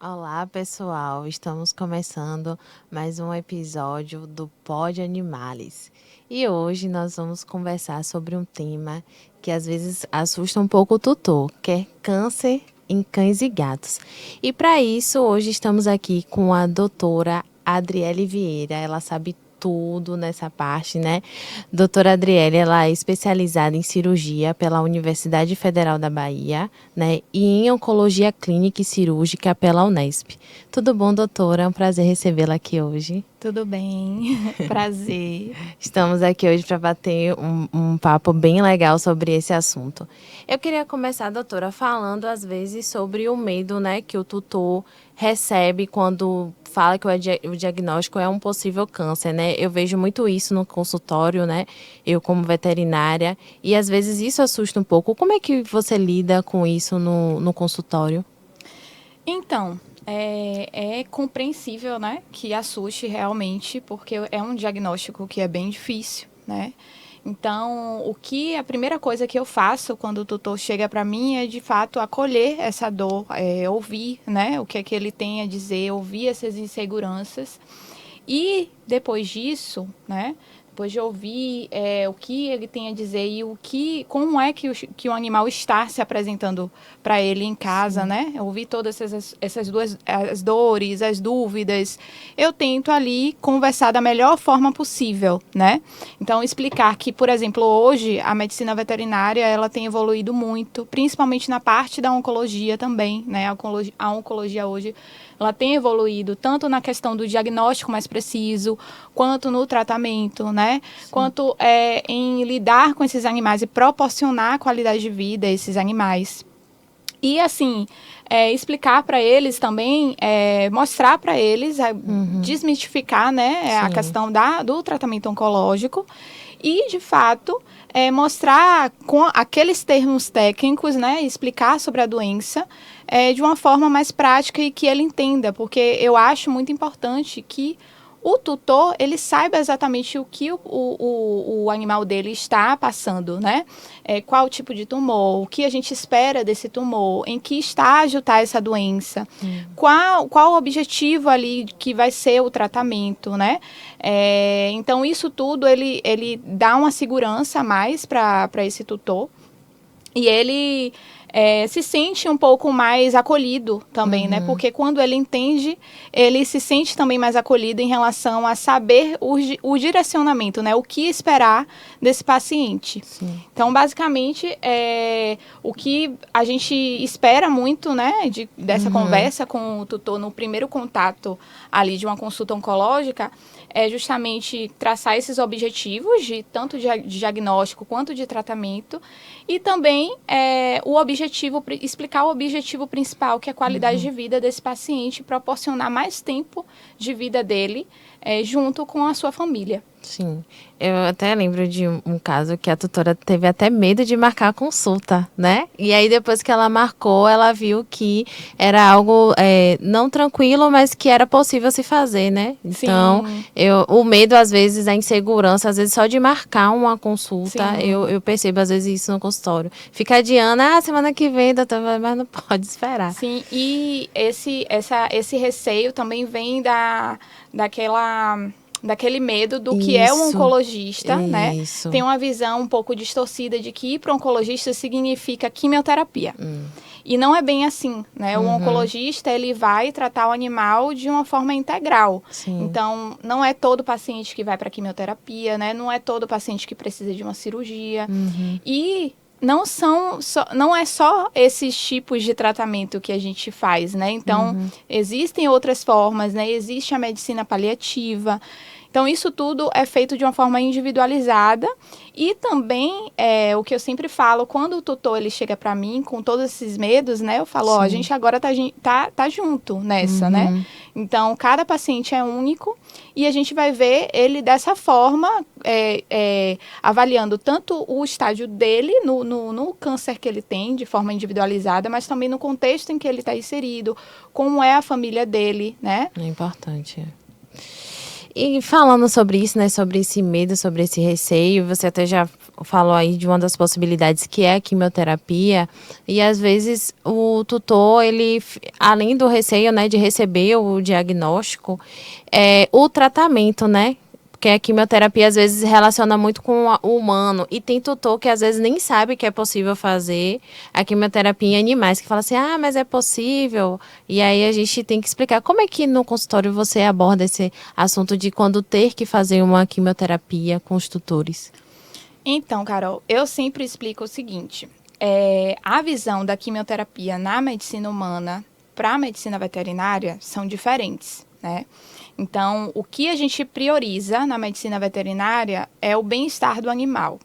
Olá, pessoal. Estamos começando mais um episódio do Pod Animales. E hoje nós vamos conversar sobre um tema que às vezes assusta um pouco o tutor, que é câncer em cães e gatos. E para isso, hoje estamos aqui com a doutora Adriele Vieira. Ela sabe tudo nessa parte, né? Doutora Adriele, ela é especializada em cirurgia pela Universidade Federal da Bahia, né? E em oncologia clínica e cirúrgica pela Unesp. Tudo bom, doutora? É um prazer recebê-la aqui hoje. Tudo bem, prazer. Estamos aqui hoje para bater um papo bem legal sobre esse assunto. Eu queria começar, doutora, falando às vezes sobre o medo, né, que o tutor recebe quando fala que o diagnóstico é um possível câncer, né? Eu vejo muito isso no consultório, né? Eu como veterinária, e às vezes isso assusta um pouco. Como é que você lida com isso no consultório? Então, é compreensível, né, que assuste realmente, porque é um diagnóstico que é bem difícil, né? Então, a primeira coisa que eu faço quando o tutor chega para mim é, de fato, acolher essa dor, ouvir, né, o que é que ele tem a dizer, ouvir essas inseguranças. E depois disso, né, depois de ouvir o que ele tem a dizer e como é que o animal está se apresentando para ele em casa, Sim. né? Ouvir todas essas duas as dores, as dúvidas. Eu tento ali conversar da melhor forma possível, né? Então explicar que, por exemplo, hoje a medicina veterinária ela tem evoluído muito, principalmente na parte da oncologia também, né? A oncologia hoje ela tem evoluído tanto na questão do diagnóstico mais preciso, quanto no tratamento, né? Sim. Quanto em lidar com esses animais e proporcionar qualidade de vida a esses animais. E, assim, explicar para eles também, mostrar para eles, desmistificar, né, a Sim. questão do tratamento oncológico e, de fato, mostrar com aqueles termos técnicos, né, explicar sobre a doença de uma forma mais prática e que ele entenda, porque eu acho muito importante que o tutor ele saiba exatamente o que o animal dele está passando, né? Qual o tipo de tumor, o que a gente espera desse tumor, em que estágio está essa doença, qual o objetivo ali que vai ser o tratamento, né? Então, isso tudo ele dá uma segurança a mais para esse tutor e ele se sente um pouco mais acolhido também, né? Porque quando ele entende, ele se sente também mais acolhido em relação a saber o direcionamento, né? O que esperar desse paciente. Sim. Então, basicamente, o que a gente espera muito, né? Dessa conversa com o tutor no primeiro contato ali de uma consulta oncológica é justamente traçar esses objetivos tanto de diagnóstico quanto de tratamento e também explicar o objetivo principal, que é a qualidade de vida desse paciente, proporcionar mais tempo de vida dele junto com a sua família. Sim, eu até lembro de um caso que a tutora teve até medo de marcar a consulta, né? E aí depois que ela marcou, ela viu que era algo não tranquilo, mas que era possível se fazer, né? Então, Sim. o medo às vezes, a insegurança, às vezes só de marcar uma consulta, Sim. eu percebo às vezes isso no consultório. Fica adiando, semana que vem, doutora, mas não pode esperar. Sim, e esse receio também vem daquele medo do que é um Isso, oncologista, né? isso. Tem uma visão um pouco distorcida de que ir para o oncologista significa quimioterapia. E não é bem assim, né? O oncologista, ele vai tratar o animal de uma forma integral. Sim. Então, não é todo paciente que vai para quimioterapia, né? Não é todo paciente que precisa de uma cirurgia. E não é só esses tipos de tratamento que a gente faz, né? Então, existem outras formas, né? Existe a medicina paliativa. Então, isso tudo é feito de uma forma individualizada e também, o que eu sempre falo, quando o tutor ele chega para mim com todos esses medos, né? Eu falo, ó, a gente agora tá junto nessa, né? Então, cada paciente é único e a gente vai ver ele dessa forma, avaliando tanto o estágio dele no câncer que ele tem, de forma individualizada, mas também no contexto em que ele está inserido, como é a família dele, né? É importante. E falando sobre isso, né, sobre esse medo, sobre esse receio, você até já falou aí de uma das possibilidades que é a quimioterapia, e às vezes o tutor, ele, além do receio, né, de receber o diagnóstico, o tratamento, né? Porque a quimioterapia às vezes relaciona muito com o humano. E tem tutor que às vezes nem sabe que é possível fazer a quimioterapia em animais, que fala assim, mas é possível. E aí a gente tem que explicar como é que no consultório você aborda esse assunto de quando ter que fazer uma quimioterapia com os tutores. Então, Carol, eu sempre explico o seguinte, a visão da quimioterapia na medicina humana para a medicina veterinária são diferentes, né? Então, o que a gente prioriza na medicina veterinária é o bem-estar do animal.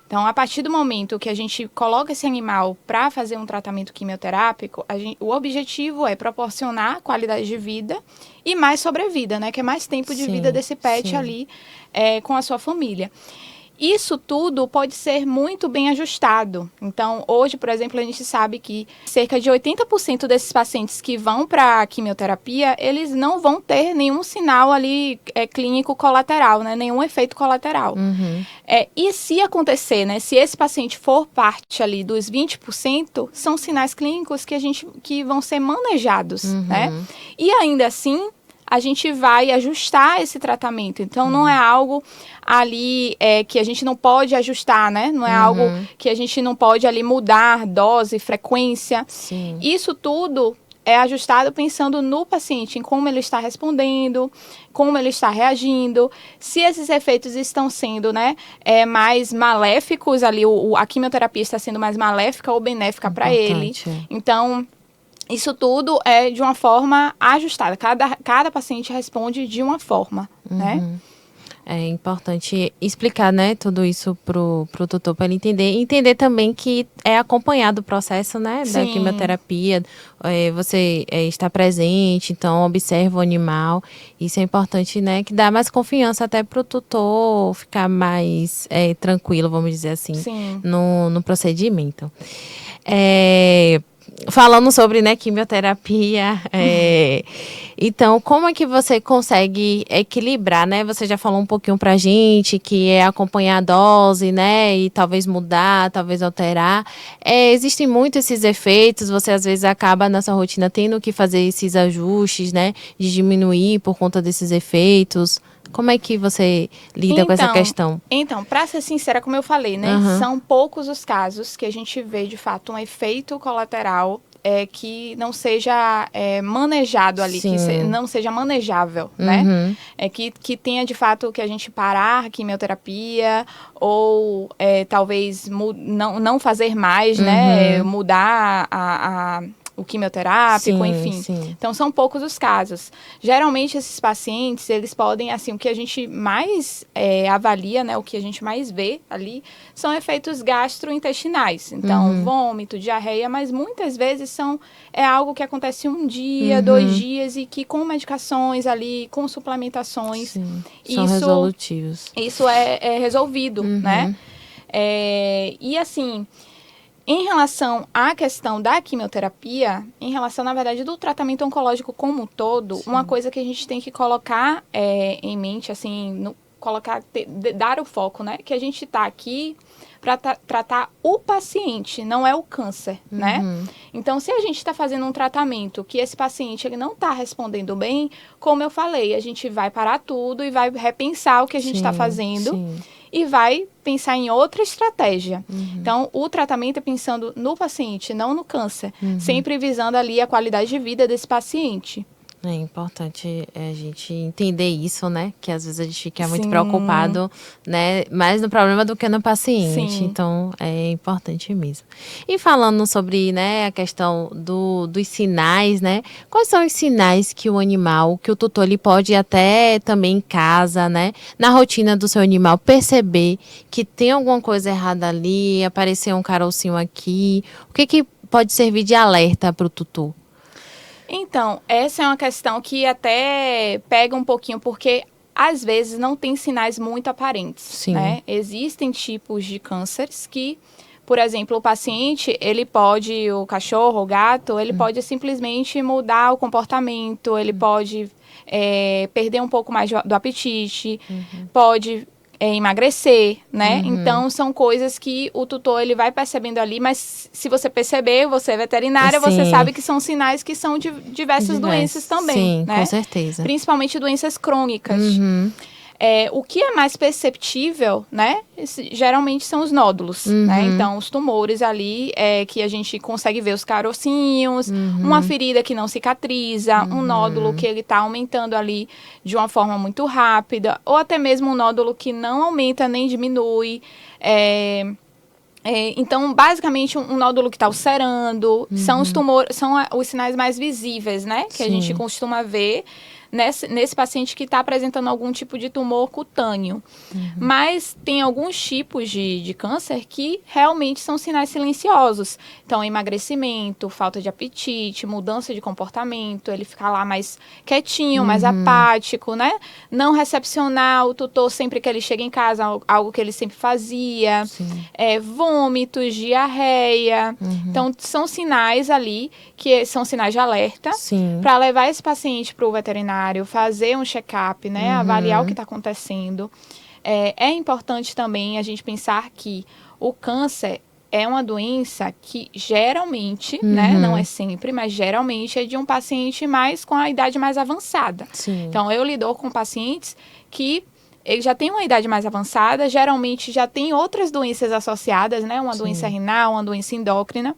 Então, a partir do momento que a gente coloca esse animal para fazer um tratamento quimioterápico, o objetivo é proporcionar qualidade de vida e mais sobrevida, né? Que é mais tempo de vida desse pet ali com a sua família. Isso tudo pode ser muito bem ajustado. Então, hoje, por exemplo, a gente sabe que cerca de 80% desses pacientes que vão para a quimioterapia, eles não vão ter nenhum sinal ali clínico colateral, né? Nenhum efeito colateral. Uhum. E se acontecer, né? Se esse paciente for parte ali dos 20%, são sinais clínicos que vão ser manejados, né? E ainda assim, a gente vai ajustar esse tratamento. Então, não é algo ali que a gente não pode ajustar, né? Não é algo que a gente não pode ali mudar dose, frequência. Sim. Isso tudo é ajustado pensando no paciente, em como ele está respondendo, como ele está reagindo, se esses efeitos estão sendo, né, mais maléficos ali, a quimioterapia está sendo mais maléfica ou benéfica para ele. Então, isso tudo é de uma forma ajustada. Cada paciente responde de uma forma, né? É importante explicar, né, tudo isso pro tutor para ele entender também que é acompanhado o processo, né, da quimioterapia, você está presente, então observa o animal, isso é importante, né, que dá mais confiança até pro tutor ficar mais tranquilo, vamos dizer assim, no procedimento. Falando sobre, né, quimioterapia, então, como é que você consegue equilibrar, né? Você já falou um pouquinho pra gente que é acompanhar a dose, né? E talvez mudar, talvez alterar. Existem muito esses efeitos, você às vezes acaba na sua rotina tendo que fazer esses ajustes, né? De diminuir por conta desses efeitos. Como é que você lida com essa questão? Então, para ser sincera, como eu falei, né? São poucos os casos que a gente vê, de fato, um efeito colateral que não seja manejado ali, que não seja manejável, né? Que tenha, de fato, que a gente parar a quimioterapia ou talvez não fazer mais, né? Mudar o quimioterápico, enfim. Então, são poucos os casos. Geralmente, esses pacientes, eles podem, assim, o que a gente mais avalia, né, o que a gente mais vê ali, são efeitos gastrointestinais. Então, vômito, diarreia, mas muitas vezes é algo que acontece um dia, 2 dias, e que com medicações ali, com suplementações, são resolutivos. Isso é resolvido, né? E assim, em relação à questão da quimioterapia, em relação, na verdade, do tratamento oncológico como um todo, uma coisa que a gente tem que colocar em mente, assim, dar o foco, né? Que a gente está aqui para tratar o paciente, não é o câncer, né? Então, se a gente está fazendo um tratamento que esse paciente ele não está respondendo bem, como eu falei, a gente vai parar tudo e vai repensar o que a gente está fazendo. E vai pensar em outra estratégia. Então, o tratamento é pensando no paciente, não no câncer. Sempre visando ali a qualidade de vida desse paciente. É importante a gente entender isso, né? Que às vezes a gente fica muito preocupado, né? Mais no problema do que no paciente. Então, é importante mesmo. E falando sobre, né, a questão dos sinais, né? Quais são os sinais que o animal, que o tutor ele pode até também em casa, né? Na rotina do seu animal, perceber que tem alguma coisa errada ali, apareceu um carocinho aqui. O que pode servir de alerta para o tutor? Então, essa é uma questão que até pega um pouquinho, porque às vezes não tem sinais muito aparentes, né? Existem tipos de cânceres que, por exemplo, o paciente, o cachorro, o gato, ele pode simplesmente mudar o comportamento, ele pode perder um pouco mais do apetite, pode emagrecer, né? Então, são coisas que o tutor ele vai percebendo ali, mas se você perceber, você é veterinária, você Sim. sabe que são sinais que são de diversas doenças também, Sim, né? com certeza. Principalmente doenças crônicas. O que é mais perceptível, né? Geralmente são os nódulos, né? Então, os tumores ali, que a gente consegue ver os carocinhos, uma ferida que não cicatriza, um nódulo que ele está aumentando ali de uma forma muito rápida, ou até mesmo um nódulo que não aumenta nem diminui. Então, basicamente, um nódulo que está ulcerando, são os tumores, são os sinais mais visíveis, né? Que a gente costuma ver nesse paciente que está apresentando algum tipo de tumor cutâneo. Mas tem alguns tipos de câncer que realmente são sinais silenciosos. Então, emagrecimento, falta de apetite, mudança de comportamento, ele ficar lá mais quietinho, mais apático, né? Não recepcionar o tutor sempre que ele chega em casa, algo que ele sempre fazia. Vômitos, diarreia. Então, são sinais ali, que são sinais de alerta, para levar esse paciente para o veterinário, fazer um check-up, né? Avaliar o que está acontecendo. É importante também a gente pensar que o câncer é uma doença que geralmente, né, não é sempre, mas geralmente é de um paciente mais com a idade mais avançada. Então, eu lido com pacientes que ele já tem uma idade mais avançada, geralmente já tem outras doenças associadas, né? Uma doença renal, uma doença endócrina.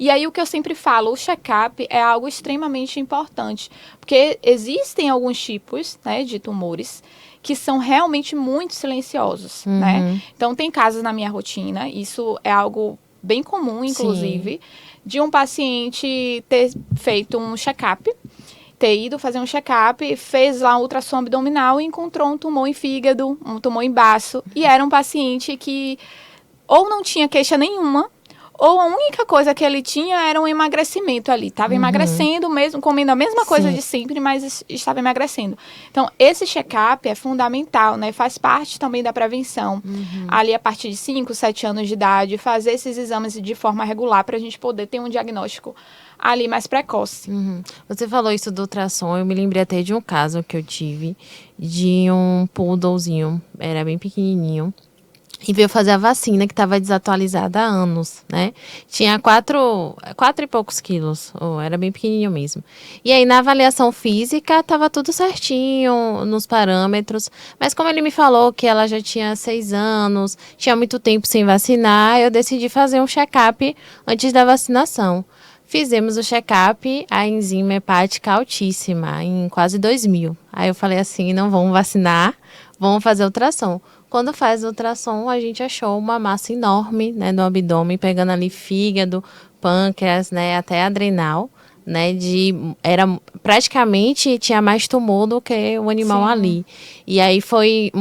E aí, o que eu sempre falo, o check-up é algo extremamente importante, porque existem alguns tipos, né, de tumores que são realmente muito silenciosos, né? Então, tem casos na minha rotina, isso é algo bem comum, inclusive, de um paciente ter feito um check-up, ter ido fazer um check-up, fez lá um ultrassom abdominal e encontrou um tumor em fígado, um tumor em baço, e era um paciente que ou não tinha queixa nenhuma, ou a única coisa que ele tinha era um emagrecimento ali. Estava emagrecendo mesmo, comendo a mesma coisa de sempre, mas estava emagrecendo. Então, esse check-up é fundamental, né? Faz parte também da prevenção. Ali, a partir de 5, 7 anos de idade, fazer esses exames de forma regular para a gente poder ter um diagnóstico ali mais precoce. Você falou isso do ultrassom, eu me lembrei até de um caso que eu tive de um poodlezinho, era bem pequenininho. E veio fazer a vacina que estava desatualizada há anos, né? Tinha 4 e poucos quilos, era bem pequenininho mesmo. E aí, na avaliação física, estava tudo certinho, nos parâmetros. Mas como ele me falou que ela já tinha 6 anos, tinha muito tempo sem vacinar, eu decidi fazer um check-up antes da vacinação. Fizemos o check-up, a enzima hepática altíssima, em quase 2.000. Aí eu falei assim, não vamos vacinar, vamos fazer ultrassom. Quando faz o ultrassom, a gente achou uma massa enorme, né, no abdômen, pegando ali fígado, pâncreas, né, até adrenal, né, era praticamente tinha mais tumor do que o animal ali. E aí foi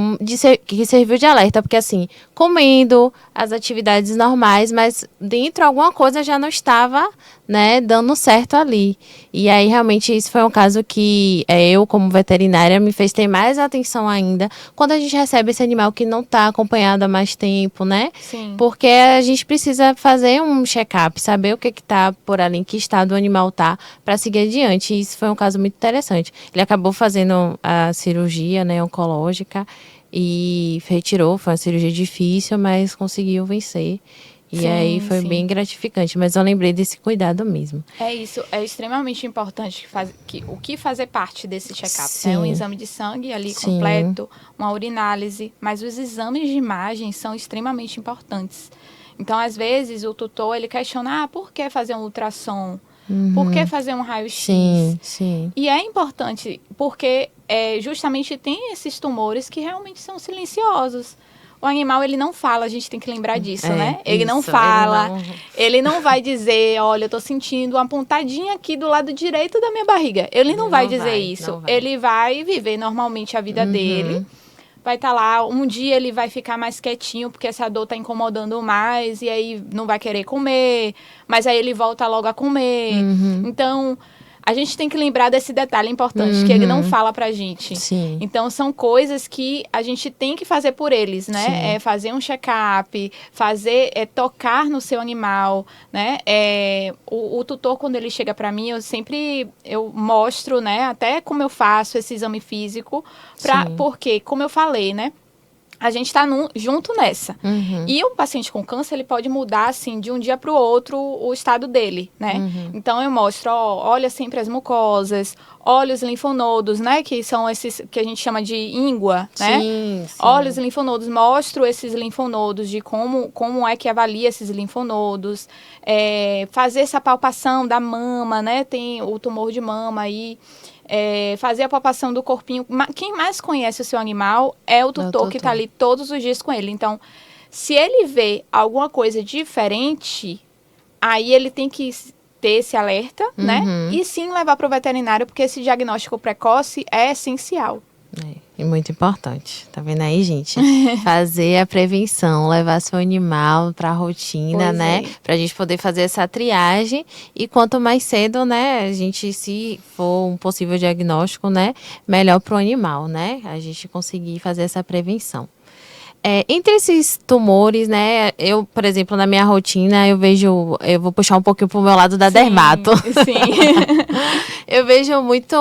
que serviu de alerta, porque assim, comendo as atividades normais, mas dentro alguma coisa já não estava, né, dando certo ali. E aí realmente isso foi um caso que eu, como veterinária, me fez ter mais atenção ainda quando a gente recebe esse animal que não está acompanhado há mais tempo, né? Porque a gente precisa fazer um check-up, saber o que está por ali, em que estado o animal está, para seguir adiante. E isso foi um caso muito interessante. Ele acabou fazendo a cirurgia, né, oncológica e retirou, foi uma cirurgia difícil, mas conseguiu vencer. E aí foi bem gratificante, mas eu lembrei desse cuidado mesmo. É isso, é extremamente importante o que fazer parte desse check-up, né? Um exame de sangue ali completo, uma urinálise, mas os exames de imagem são extremamente importantes. Então, às vezes, o tutor, ele questiona, por que fazer um ultrassom? Por que fazer um raio-x? E é importante, porque justamente tem esses tumores que realmente são silenciosos. O animal, ele não fala, a gente tem que lembrar disso, né? Ele não fala, ele não vai dizer, olha, eu tô sentindo uma pontadinha aqui do lado direito da minha barriga. Ele não vai dizer isso. Ele vai viver normalmente a vida dele. Vai estar lá, um dia ele vai ficar mais quietinho, porque essa dor tá incomodando mais, e aí não vai querer comer, mas aí ele volta logo a comer. Então, a gente tem que lembrar desse detalhe importante, que ele não fala pra gente. Então, são coisas que a gente tem que fazer por eles, né? Fazer um check-up, tocar no seu animal, né? O tutor, quando ele chega pra mim, eu mostro, né? Até como eu faço esse exame físico, porque, como eu falei, né? a gente está junto nessa. Uhum. E o paciente com câncer, ele pode mudar, assim, de um dia para o outro o estado dele, né? Uhum. Então, eu mostro, ó, olha sempre as mucosas, olha os linfonodos, né? Que são esses que a gente chama de íngua, né? Sim, sim. Olha os linfonodos, mostro esses linfonodos, de como é que avalia esses linfonodos. Fazer essa palpação da mama, né? Tem o tumor de mama aí. Fazer a palpação do corpinho. Quem mais conhece o seu animal é o tutor que está ali todos os dias com ele. Então, se ele vê alguma coisa diferente, aí ele tem que ter esse alerta, né? E sim levar para o veterinário, porque esse diagnóstico precoce é essencial. É muito importante. Tá vendo aí, gente? Fazer a prevenção, levar seu animal para a rotina, Pois né? é. Pra gente poder fazer essa triagem. E quanto mais cedo, né, a gente, se for um possível diagnóstico, né, melhor pro animal, né? A gente conseguir fazer essa prevenção. Entre esses tumores, né, eu, por exemplo, na minha rotina, eu vou puxar um pouquinho pro meu lado da dermato. Sim. Eu vejo muito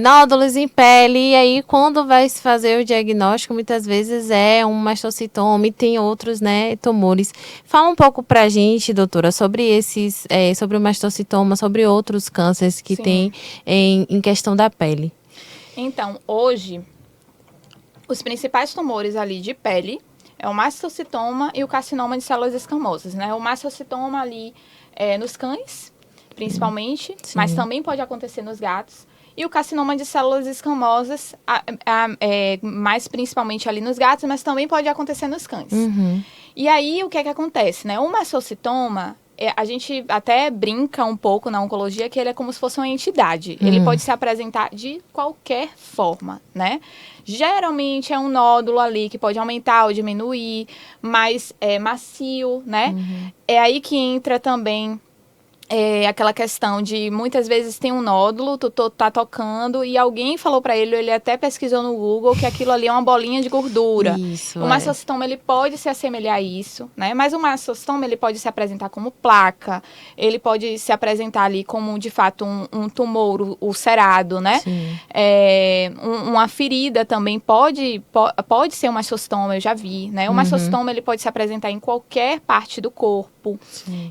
nódulos em pele, e aí quando vai se fazer o diagnóstico, muitas vezes é um mastocitoma e tem outros, né, tumores. Fala um pouco pra gente, doutora, sobre sobre o mastocitoma, sobre outros cânceres que tem em questão da pele. Então, hoje, os principais tumores ali de pele é o mastocitoma e o carcinoma de células escamosas, né? O mastocitoma ali nos cães, principalmente, mas também pode acontecer nos gatos. E o carcinoma de células escamosas, mais principalmente ali nos gatos, mas também pode acontecer nos cães. E aí, o que é que acontece, né? O mastocitoma, a gente até brinca um pouco na oncologia que ele é como se fosse uma entidade. Ele pode se apresentar de qualquer forma, né? Geralmente é um nódulo ali que pode aumentar ou diminuir, mas é macio, né? É aí que entra também aquela questão de muitas vezes tem um nódulo, tu tá tocando e alguém falou para ele até pesquisou no Google que aquilo ali é uma bolinha de gordura. Isso, o mastocitoma ele pode se assemelhar a isso, né? Mas o mastocitoma ele pode se apresentar como placa, ele pode se apresentar ali como de fato um tumor ulcerado, né? Uma ferida também pode ser um mastocitoma, eu já vi, né? O mastocitoma ele pode se apresentar em qualquer parte do corpo.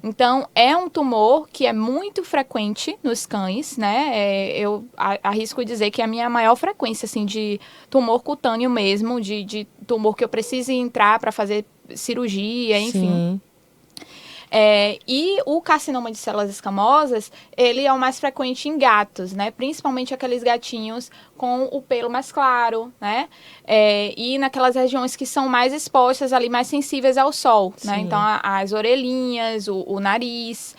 Então, é um tumor que é muito frequente nos cães, né? Eu arrisco dizer que é a minha maior frequência, assim, de tumor cutâneo mesmo, de tumor que eu precise entrar para fazer cirurgia, enfim. E o carcinoma de células escamosas, ele é o mais frequente em gatos, né? Principalmente aqueles gatinhos com o pelo mais claro, né? E naquelas regiões que são mais expostas ali, mais sensíveis ao sol, né? Então, as orelhinhas, o nariz,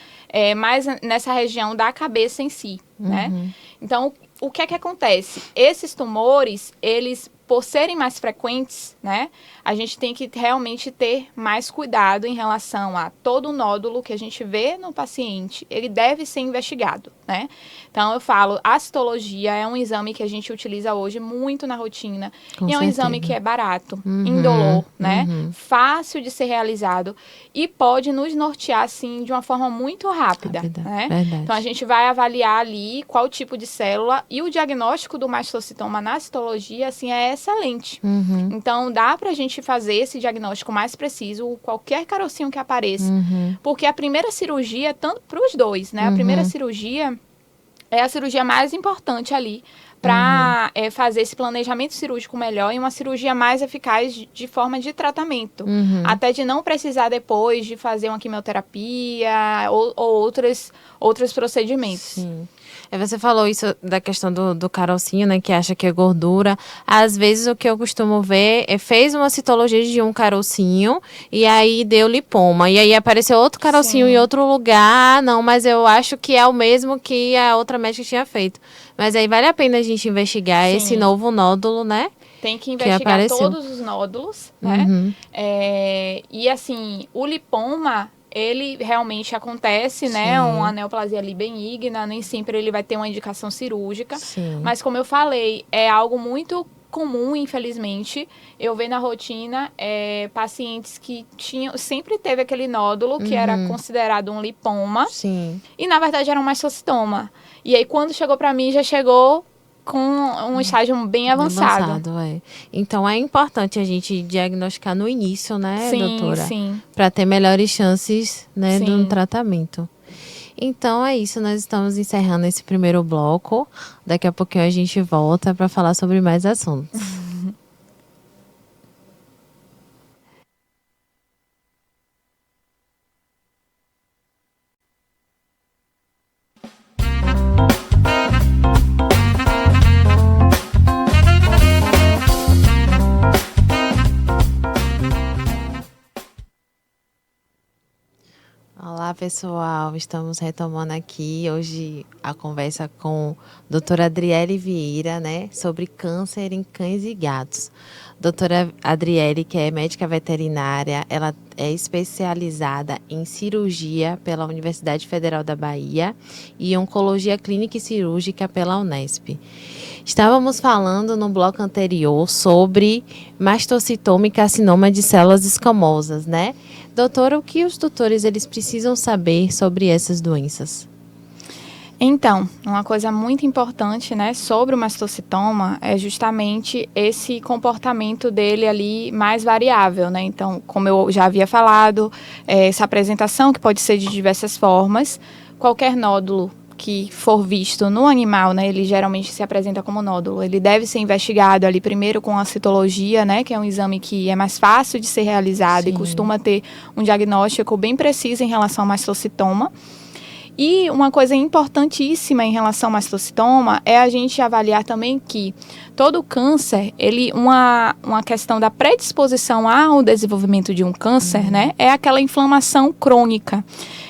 mais nessa região da cabeça em si, né? Então, o que é que acontece? Esses tumores, eles, por serem mais frequentes, né, a gente tem que realmente ter mais cuidado em relação a todo nódulo que a gente vê no paciente, ele deve ser investigado, né? Então, eu falo, a citologia é um exame que a gente utiliza hoje muito na rotina. E é um exame que é barato, indolor, né? Fácil de ser realizado e pode nos nortear, assim, de uma forma muito rápida, né? Verdade. Então, a gente vai avaliar ali qual tipo de célula e o diagnóstico do mastocitoma na citologia, assim, é excelente. Então, dá pra gente fazer esse diagnóstico mais preciso, qualquer carocinho que apareça. Porque a primeira cirurgia, tanto para os dois, né? A primeira cirurgia é a cirurgia mais importante ali para fazer esse planejamento cirúrgico melhor e uma cirurgia mais eficaz de forma de tratamento. Até de não precisar depois de fazer uma quimioterapia ou outros procedimentos. Sim. Você falou isso da questão do carocinho, né, que acha que é gordura. Às vezes o que eu costumo ver fez uma citologia de um carocinho e aí deu lipoma. E aí apareceu outro carocinho em outro lugar. Não, mas eu acho que é o mesmo que a outra médica tinha feito. Mas aí vale a pena a gente investigar esse novo nódulo, né? Tem que investigar todos os nódulos, né? E assim, o lipoma, ele realmente acontece, né? Uma neoplasia ali benigna, nem sempre ele vai ter uma indicação cirúrgica. Mas como eu falei, é algo muito comum, infelizmente, eu ver na rotina pacientes que sempre teve aquele nódulo que era considerado um lipoma. E na verdade era um mastocitoma. E aí quando chegou pra mim, já chegou com um estágio bem avançado. Então, é importante a gente diagnosticar no início, né, sim, doutora? Sim. Para ter melhores chances, né, sim. do tratamento. Então, é isso. Nós estamos encerrando esse primeiro bloco. Daqui a pouquinho a gente volta para falar sobre mais assuntos. Olá, pessoal. Estamos retomando aqui hoje a conversa com a doutora Adriele Vieira, né, sobre câncer em cães e gatos. Doutora Adriele, que é médica veterinária, ela é especializada em cirurgia pela Universidade Federal da Bahia e oncologia clínica e cirúrgica pela Unesp. Estávamos falando no bloco anterior sobre mastocitoma e carcinoma de células escamosas, né? Doutora, o que os doutores eles precisam saber sobre essas doenças? Então, uma coisa muito importante, né, sobre o mastocitoma é justamente esse comportamento dele ali mais variável, né? Então, como eu já havia falado, essa apresentação que pode ser de diversas formas, qualquer nódulo que for visto no animal, né, ele geralmente se apresenta como nódulo. Ele deve ser investigado ali primeiro com a citologia, né, que é um exame que é mais fácil de ser realizado. Sim. E costuma ter um diagnóstico bem preciso em relação ao mastocitoma. E uma coisa importantíssima em relação ao mastocitoma é a gente avaliar também que todo câncer, uma questão da predisposição ao desenvolvimento de um câncer, né, é aquela inflamação crônica.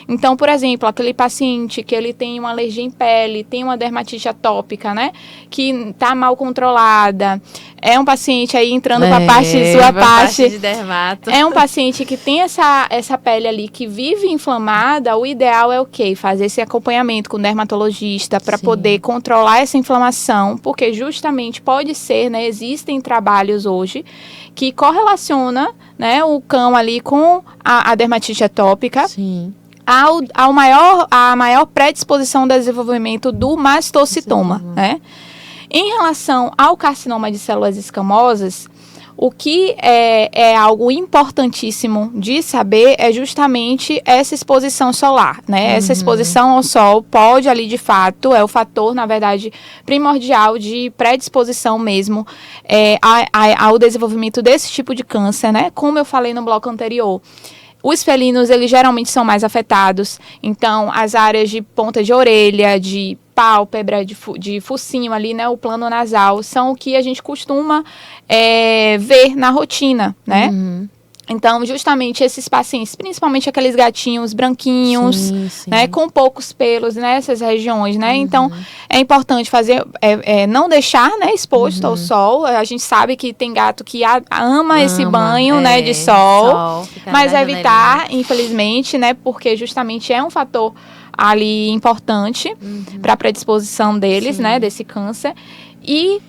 Então, por exemplo, aquele paciente que ele tem uma alergia em pele, tem uma dermatite atópica, né, que está mal controlada, é um paciente aí entrando para a parte de dermato. É um paciente que tem essa pele ali que vive inflamada, o ideal é o quê? Fazer esse acompanhamento com o dermatologista para poder controlar essa inflamação, porque justamente pode ser, né, existem trabalhos hoje que correlaciona, né, o cão ali com a dermatite atópica. Sim. A maior predisposição ao desenvolvimento do mastocitoma, né? Em relação ao carcinoma de células escamosas, o que é algo importantíssimo de saber é justamente essa exposição solar, né? Essa exposição ao sol pode ali, de fato, é o fator, na verdade, primordial de predisposição mesmo ao desenvolvimento desse tipo de câncer, né? Como eu falei no bloco anterior. Os felinos, eles geralmente são mais afetados, então as áreas de ponta de orelha, de pálpebra, de focinho ali, né, o plano nasal, são o que a gente costuma ver na rotina, né? Então, justamente esses pacientes, principalmente aqueles gatinhos branquinhos, né, com poucos pelos nessas regiões, né? Então, é importante fazer, não deixar, né, exposto ao sol. A gente sabe que tem gato que ama esse banho, né, de sol, mas evitar, infelizmente, né, porque justamente é um fator ali importante para a predisposição deles, né, desse câncer. E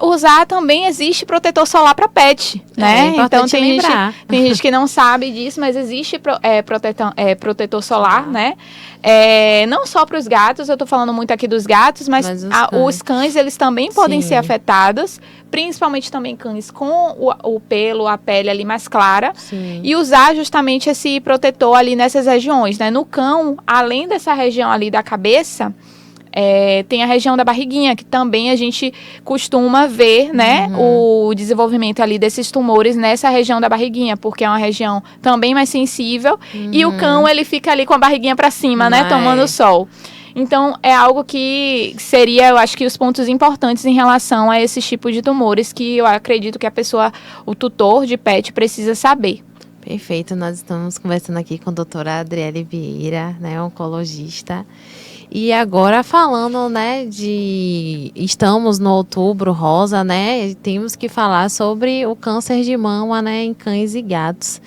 usar também, existe protetor solar para pet, né? Então tem gente que não sabe disso, mas existe protetor solar, né? Não só para os gatos, eu estou falando muito aqui dos gatos, mas os cães, eles também podem ser afetados, principalmente também cães com o pelo, a pele ali mais clara, e usar justamente esse protetor ali nessas regiões, né? No cão, além dessa região ali da cabeça, tem a região da barriguinha, que também a gente costuma ver, né, o desenvolvimento ali desses tumores nessa região da barriguinha, porque é uma região também mais sensível, e o cão, ele fica ali com a barriguinha para cima, né, tomando sol. Então, é algo que seria, eu acho que os pontos importantes em relação a esse tipo de tumores que eu acredito que a pessoa, o tutor de pet, precisa saber. Perfeito, nós estamos conversando aqui com a doutora Adriele Vieira, né, oncologista. E agora falando, né, estamos no Outubro Rosa, né, temos que falar sobre o câncer de mama, né, em cães e gatos.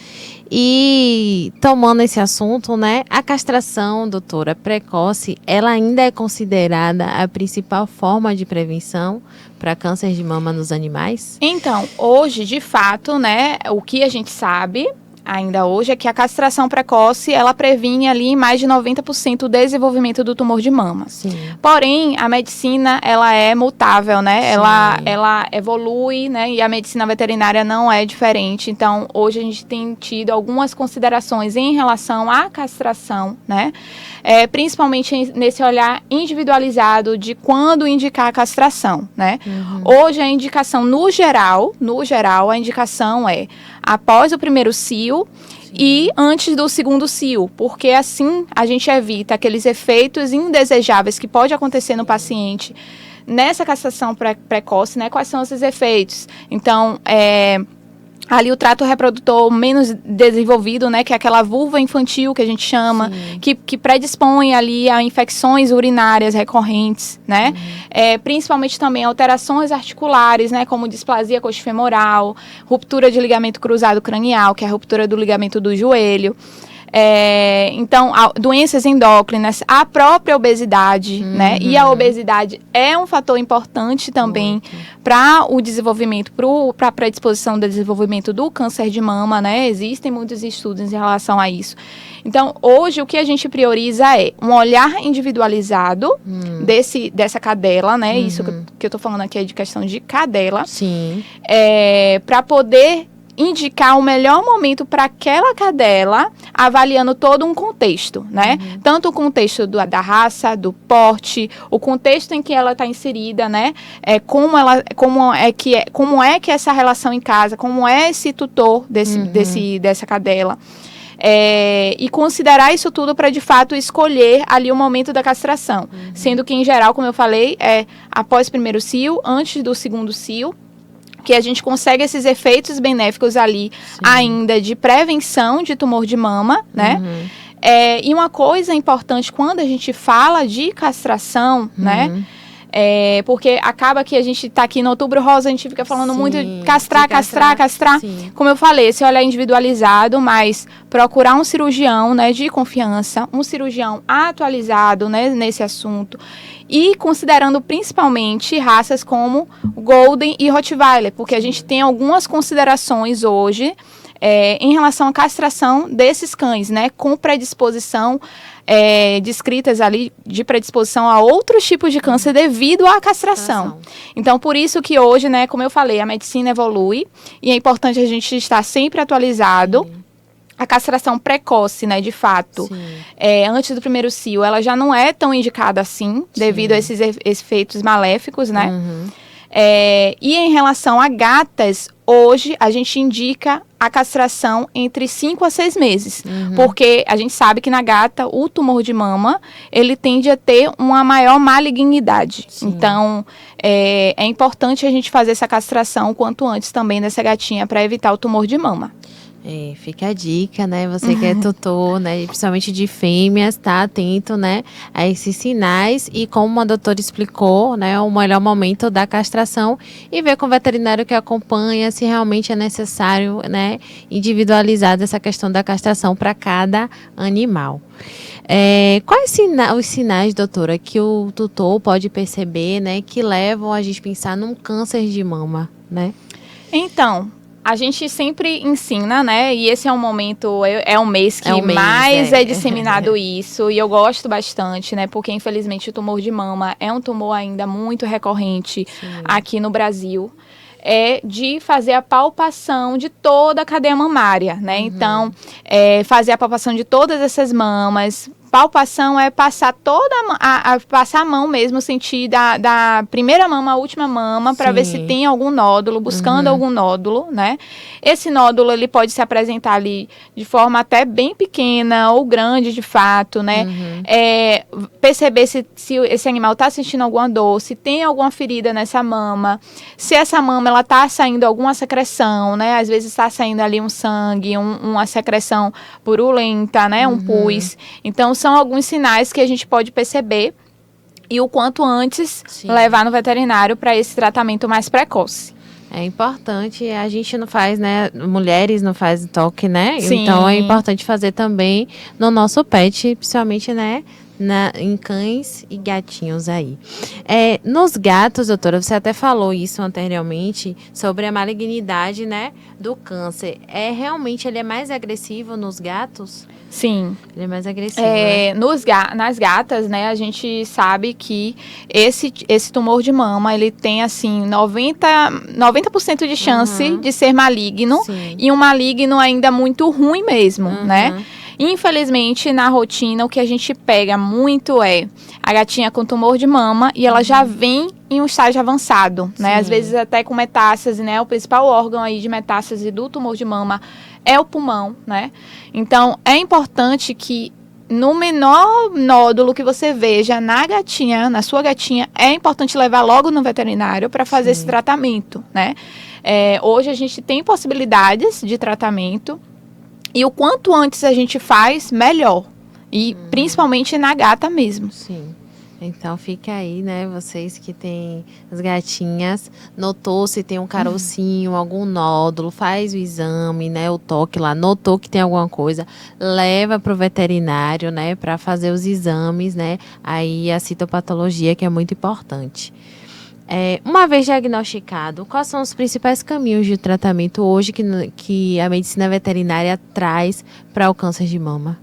E tomando esse assunto, né, a castração, doutora, precoce, ela ainda é considerada a principal forma de prevenção para câncer de mama nos animais? Então, hoje, de fato, né, o que a gente sabe ainda hoje é que a castração precoce, ela previne ali em mais de 90% o desenvolvimento do tumor de mama. Sim. Porém, a medicina, ela é mutável, né? Ela evolui, né? E a medicina veterinária não é diferente. Então, hoje a gente tem tido algumas considerações em relação à castração, né? Principalmente nesse olhar individualizado de quando indicar a castração, né? Hoje a indicação, no geral, a indicação é após o primeiro cio e antes do segundo cio, porque assim a gente evita aqueles efeitos indesejáveis que pode acontecer no paciente nessa castração precoce, né? Quais são esses efeitos? Então, ali o trato reprodutor menos desenvolvido, né, que é aquela vulva infantil que a gente chama, que predispõe ali a infecções urinárias recorrentes, né, principalmente também alterações articulares, né, como displasia coxofemoral, ruptura de ligamento cruzado cranial, que é a ruptura do ligamento do joelho. Então, doenças endócrinas, a própria obesidade, né? E a obesidade é um fator importante também para o desenvolvimento, para a predisposição do desenvolvimento do câncer de mama, né? Existem muitos estudos em relação a isso. Então, hoje, o que a gente prioriza é um olhar individualizado dessa cadela, né? Isso que eu estou falando aqui é de questão de cadela. Sim. Para poder indicar o melhor momento para aquela cadela, avaliando todo um contexto, né? Tanto o contexto da raça, do porte, o contexto em que ela está inserida, né? Como é que essa relação em casa, como é esse tutor dessa cadela. E considerar isso tudo para, de fato, escolher ali o momento da castração. Sendo que, em geral, como eu falei, após o primeiro cio, antes do segundo cio, que a gente consegue esses efeitos benéficos ali ainda de prevenção de tumor de mama, né? E uma coisa importante quando a gente fala de castração, né? Porque acaba que a gente está aqui no Outubro Rosa, a gente fica falando muito de castrar. Sim. Como eu falei, esse olhar individualizado, mas procurar um cirurgião, né, de confiança, um cirurgião atualizado, né, nesse assunto. E considerando principalmente raças como Golden e Rottweiler, porque a gente tem algumas considerações hoje em relação à castração desses cães, né, com predisposição, descritas ali de predisposição a outros tipos de câncer devido à castração. Então, por isso que hoje, né, como eu falei, a medicina evolui e é importante a gente estar sempre atualizado. A castração precoce, né, de fato, antes do primeiro cio, ela já não é tão indicada assim, devido a esses efeitos maléficos, né? E em relação a gatas, hoje a gente indica a castração entre 5 a 6 meses, porque a gente sabe que na gata o tumor de mama, ele tende a ter uma maior malignidade. Então, é importante a gente fazer essa castração o quanto antes também dessa gatinha para evitar o tumor de mama. Fica a dica, né? Você que é tutor, né? Principalmente de fêmeas, tá atento, né? A esses sinais e como a doutora explicou, né? O melhor momento da castração e ver com o veterinário que acompanha se realmente é necessário, né? Individualizar essa questão da castração para cada animal. Quais os sinais, doutora, que o tutor pode perceber, né? Que levam a gente a pensar num câncer de mama, né? Então, a gente sempre ensina, né? E esse é um momento, é um mês que mais é disseminado isso. E eu gosto bastante, né? Porque, infelizmente, o tumor de mama é um tumor ainda muito recorrente aqui no Brasil. De fazer a palpação de toda a cadeia mamária, né? Então, fazer a palpação de todas essas mamas. Palpação é passar passar a mão mesmo, sentir da primeira mama à última mama, para ver se tem algum nódulo, buscando algum nódulo, né? Esse nódulo, ele pode se apresentar ali de forma até bem pequena ou grande, de fato, né? Perceber se esse animal está sentindo alguma dor, se tem alguma ferida nessa mama, se essa mama, ela está saindo alguma secreção, né? Às vezes está saindo ali um sangue, uma secreção purulenta, né? Um pus. Então, são alguns sinais que a gente pode perceber e o quanto antes levar no veterinário para esse tratamento mais precoce. É importante, a gente não faz, né? Mulheres não fazem toque, né? Sim. Então é importante fazer também no nosso pet, principalmente, né? em cães e gatinhos aí. Nos gatos, doutora, você até falou isso anteriormente, sobre a malignidade, né, do câncer. Realmente ele é mais agressivo nos gatos? Sim. Ele é mais agressivo, né? Nas gatas, né, a gente sabe que esse tumor de mama, ele tem, assim, 90% de chance de ser maligno. Sim. E um maligno ainda muito ruim mesmo, né? Infelizmente, na rotina, o que a gente pega muito é a gatinha com tumor de mama e ela já vem em um estágio avançado, né? Às vezes até com metástase, né? O principal órgão aí de metástase do tumor de mama é o pulmão, né? Então, é importante que no menor nódulo que você veja na sua gatinha, é importante levar logo no veterinário para fazer esse tratamento, né? Hoje a gente tem possibilidades de tratamento e o quanto antes a gente faz, melhor. E principalmente na gata mesmo. Sim. Então fica aí, né, vocês que têm as gatinhas, notou se tem um carocinho, algum nódulo, faz o exame, né, o toque lá, notou que tem alguma coisa, leva para o veterinário, né, para fazer os exames, né, aí a citopatologia, que é muito importante. Uma vez diagnosticado, quais são os principais caminhos de tratamento hoje que a medicina veterinária traz para o câncer de mama?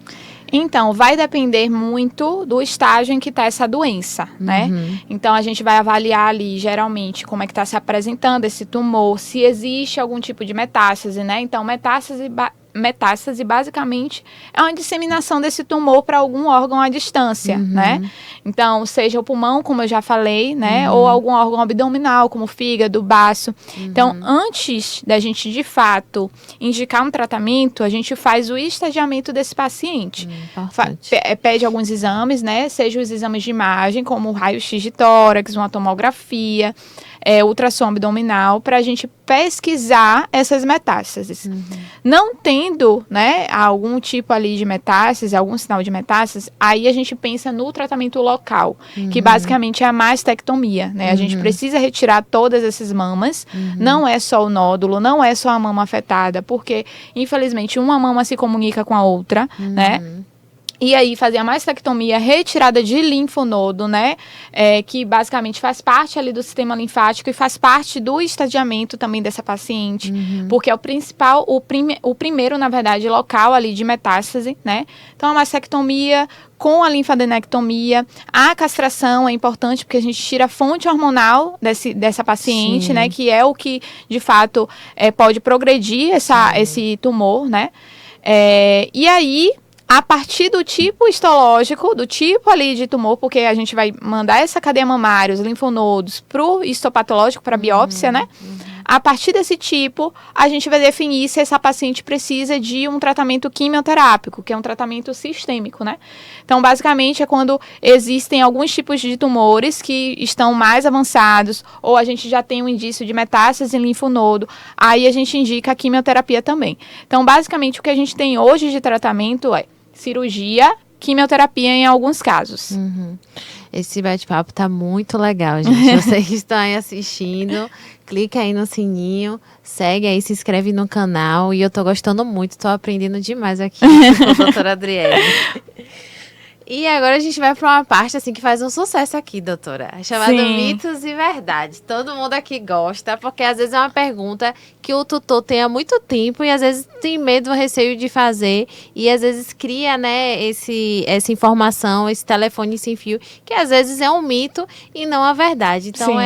Então, vai depender muito do estágio em que está essa doença, né? Então, a gente vai avaliar ali, geralmente, como é que está se apresentando esse tumor, se existe algum tipo de metástase, né? Então, metástase basicamente é uma disseminação desse tumor para algum órgão à distância, né? Então, seja o pulmão, como eu já falei, né? Ou algum órgão abdominal, como o fígado, o baço. Então, antes da gente, de fato, indicar um tratamento, a gente faz o estadiamento desse paciente. Pede alguns exames, né? Seja os exames de imagem, como o raio-x de tórax, uma tomografia, ultrassom abdominal, para a gente pesquisar essas metástases. Não tendo, né, algum tipo ali de metástase, algum sinal de metástase, aí a gente pensa no tratamento local, que basicamente é a mastectomia, né? A gente precisa retirar todas essas mamas, não é só o nódulo, não é só a mama afetada, porque, infelizmente, uma mama se comunica com a outra, né? E aí fazer a mastectomia, retirada de linfonodo, né? Que basicamente faz parte ali do sistema linfático e faz parte do estadiamento também dessa paciente. Porque é o principal, o primeiro, na verdade, local ali de metástase, né? Então, a mastectomia com a linfadenectomia, a castração é importante porque a gente tira a fonte hormonal dessa paciente, né? Que é o que, de fato, pode progredir esse tumor, né? E aí, a partir do tipo histológico, do tipo ali de tumor, porque a gente vai mandar essa cadeia mamária, os linfonodos, para o histopatológico, para a biópsia, né? A partir desse tipo, a gente vai definir se essa paciente precisa de um tratamento quimioterápico, que é um tratamento sistêmico, né? Então, basicamente, é quando existem alguns tipos de tumores que estão mais avançados, ou a gente já tem um indício de metástase em linfonodo, aí a gente indica a quimioterapia também. Então, basicamente, o que a gente tem hoje de tratamento é cirurgia, quimioterapia em alguns casos. Esse bate-papo tá muito legal, gente. Vocês que estão aí assistindo, clica aí no sininho, segue aí, se inscreve no canal. E eu tô gostando muito, tô aprendendo demais aqui com a doutora Adriele. E agora a gente vai para uma parte assim que faz um sucesso aqui, doutora, chamada mitos e verdades. Todo mundo aqui gosta, porque às vezes é uma pergunta que o tutor tem há muito tempo e às vezes tem medo, receio de fazer e às vezes cria, né, essa informação, esse telefone sem fio, que às vezes é um mito e não a verdade. Então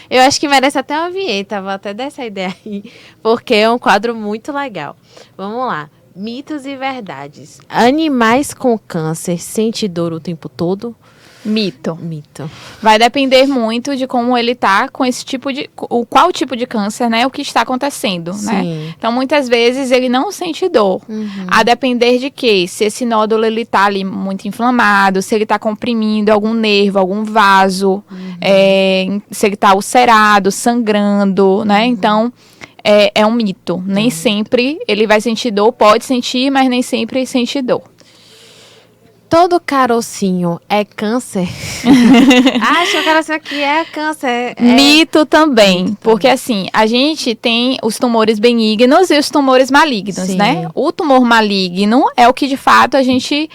eu acho que merece até uma vinheta, vou até dar essa ideia aí, porque é um quadro muito legal. Vamos lá. Mitos e verdades. Animais com câncer sentem dor o tempo todo? Mito. Mito. Vai depender muito de como ele tá com esse tipo de... Qual tipo de câncer, né? O que está acontecendo, né? Então, muitas vezes, ele não sente dor. A depender de quê? Se esse nódulo, ele tá ali muito inflamado, se ele tá comprimindo algum nervo, algum vaso, se ele tá ulcerado, sangrando, né? Então... É um mito. Nem sempre ele vai sentir dor, pode sentir, mas nem sempre sente dor. Todo carocinho é câncer? Acho que o carocinho aqui é câncer. Mito também, porque assim, a gente tem os tumores benignos e os tumores malignos, Sim. né? O tumor maligno é o que de fato a gente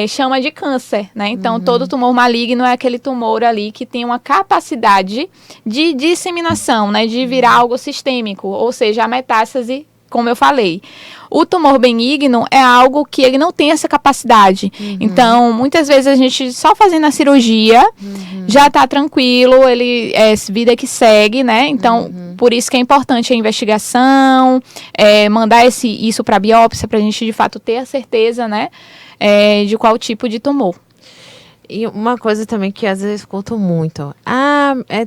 chama de câncer, né? Então, todo tumor maligno é aquele tumor ali que tem uma capacidade de disseminação, né? De virar algo sistêmico, ou seja, a metástase, como eu falei. O tumor benigno é algo que ele não tem essa capacidade. Então, muitas vezes a gente só fazendo a cirurgia já tá tranquilo, ele é vida que segue, né? Então, por isso que é importante a investigação, mandar isso para biópsia, para a gente de fato ter a certeza, né? De qual tipo de tumor. E uma coisa também que às vezes eu escuto muito.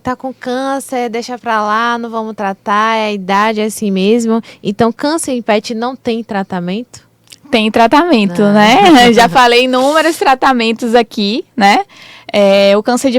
Tá com câncer, deixa pra lá, não vamos tratar, a idade é assim mesmo. Então, câncer em pet não tem tratamento? Tem tratamento, né? Já falei inúmeros tratamentos aqui, né? O câncer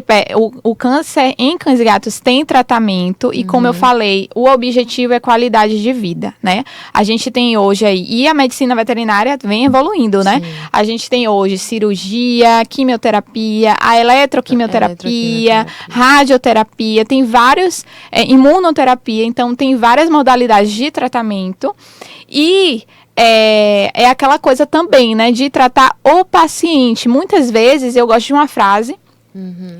o câncer em cães e gatos tem tratamento e, como eu falei, o objetivo é qualidade de vida, né? A gente tem hoje aí, e a medicina veterinária vem evoluindo, né? A gente tem hoje cirurgia, quimioterapia, a eletroquimioterapia, radioterapia, tem vários, imunoterapia, então tem várias modalidades de tratamento e é aquela coisa também, né, de tratar o paciente. Muitas vezes eu gosto de uma frase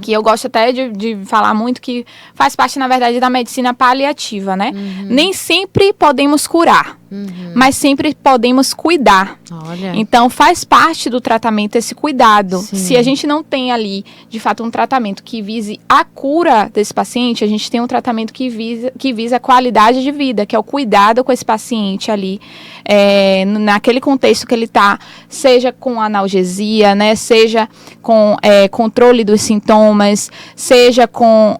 que eu gosto até de falar muito, que faz parte, na verdade, da medicina paliativa, né? Nem sempre podemos curar, mas sempre podemos cuidar. Olha. Então, faz parte do tratamento esse cuidado. Sim. Se a gente não tem ali, de fato, um tratamento que vise a cura desse paciente, a gente tem um tratamento que visa a qualidade de vida, que é o cuidado com esse paciente ali, naquele contexto que ele está, seja com analgesia, né, seja com controle dos sintomas, seja com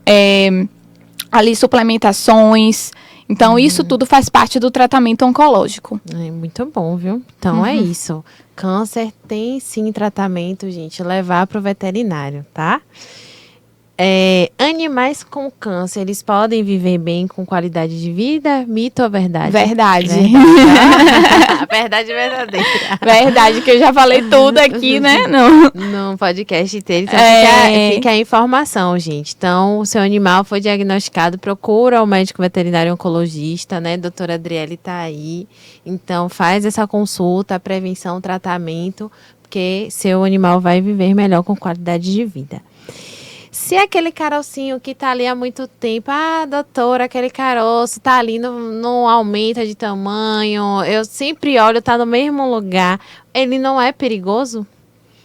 ali suplementações. Então, isso tudo faz parte do tratamento oncológico. Muito bom, viu? Então, é isso. Câncer tem, sim, tratamento, gente. Levar para o veterinário, tá? Animais com câncer, eles podem viver bem com qualidade de vida? Mito ou verdade? Verdade. Verdade verdadeira. Verdade, que eu já falei tudo aqui, né? No podcast inteiro. Então, fica a informação, gente. Então, o seu animal foi diagnosticado, procura o médico veterinário oncologista, né? Doutora Adriele tá aí. Então, faz essa consulta, prevenção, tratamento, porque seu animal vai viver melhor com qualidade de vida. Se aquele carocinho que tá ali há muito tempo, doutora, aquele caroço tá ali, não aumenta de tamanho, eu sempre olho, tá no mesmo lugar, ele não é perigoso?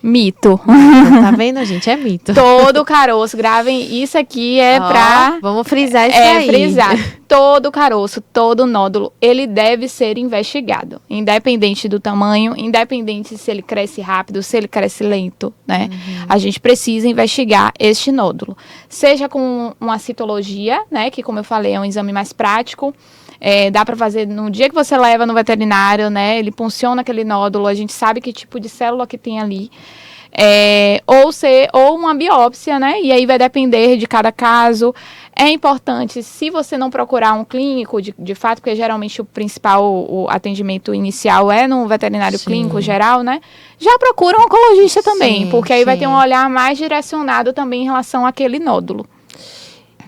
Mito. Tá vendo, gente? É mito. Todo caroço, gravem, isso aqui Vamos frisar isso aí. Frisar. Todo caroço, todo nódulo, ele deve ser investigado. Independente do tamanho, independente se ele cresce rápido, se ele cresce lento, né? A gente precisa investigar este nódulo. Seja com uma citologia, né? Que, como eu falei, é um exame mais prático. Dá para fazer no dia que você leva no veterinário, né? Ele funciona aquele nódulo, a gente sabe que tipo de célula que tem ali. Ou uma biópsia, né? E aí vai depender de cada caso. É importante, se você não procurar um clínico, de fato, porque geralmente o atendimento inicial é no veterinário clínico geral, né? Já procura um oncologista também, porque aí vai ter um olhar mais direcionado também em relação àquele nódulo.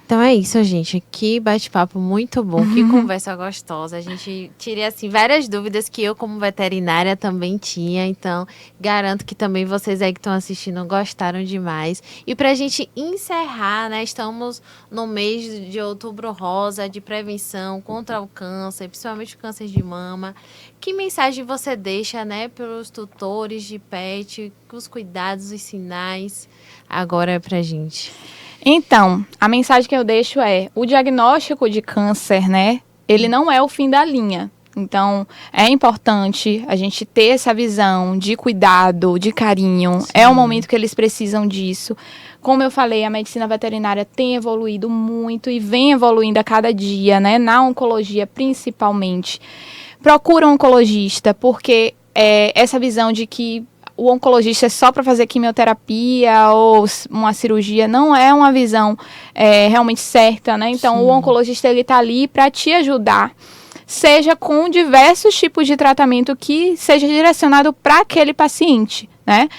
Então é isso, gente. Que bate-papo muito bom, que conversa gostosa. A gente tirei, assim, várias dúvidas que eu, como veterinária, também tinha. Então, garanto que também vocês aí que estão assistindo gostaram demais. E pra gente encerrar, né? Estamos no mês de Outubro Rosa, de prevenção contra o câncer, principalmente o câncer de mama. Que mensagem você deixa, né, para os tutores de pet, os cuidados, os sinais, agora pra gente? Então, a mensagem que eu deixo é: o diagnóstico de câncer, né, ele não é o fim da linha. Então, é importante a gente ter essa visão de cuidado, de carinho. Sim. É o momento que eles precisam disso. Como eu falei, a medicina veterinária tem evoluído muito e vem evoluindo a cada dia, né, na oncologia principalmente. Procura um oncologista, porque essa visão de que o oncologista é só para fazer quimioterapia ou uma cirurgia não é uma visão realmente certa, né? Então, o oncologista ele está ali para te ajudar, seja com diversos tipos de tratamento que seja direcionado para aquele paciente, né?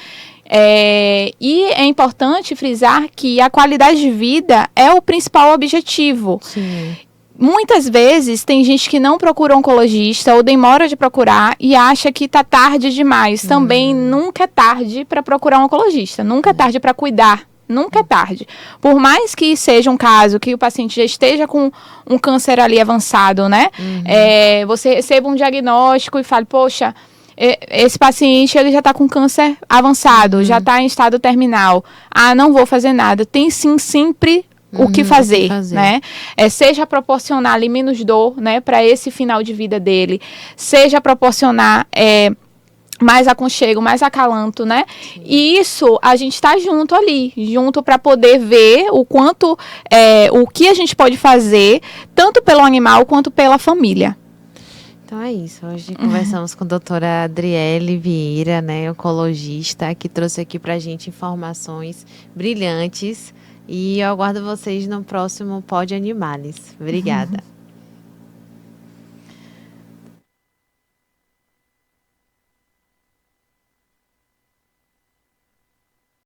E é importante frisar que a qualidade de vida é o principal objetivo. Sim. Muitas vezes tem gente que não procura um oncologista ou demora de procurar e acha que está tarde demais. Também nunca é tarde para procurar um oncologista, nunca é tarde para cuidar. Nunca é tarde. Por mais que seja um caso que o paciente já esteja com um câncer ali avançado, né? Você receba um diagnóstico e fale, poxa, esse paciente ele já está com câncer avançado, já está em estado terminal. Ah, não vou fazer nada. Tem sim, sempre o que fazer, né? Seja proporcionar ali menos dor, né? Para esse final de vida dele. Seja proporcionar... mais aconchego, mais acalanto, né? Sim. E isso a gente está junto ali, junto para poder ver o quanto, o que a gente pode fazer, tanto pelo animal quanto pela família. Então é isso, hoje conversamos com a doutora Adriele Vieira, né, oncologista, que trouxe aqui para a gente informações brilhantes, e eu aguardo vocês no próximo Pod Animales. Obrigada.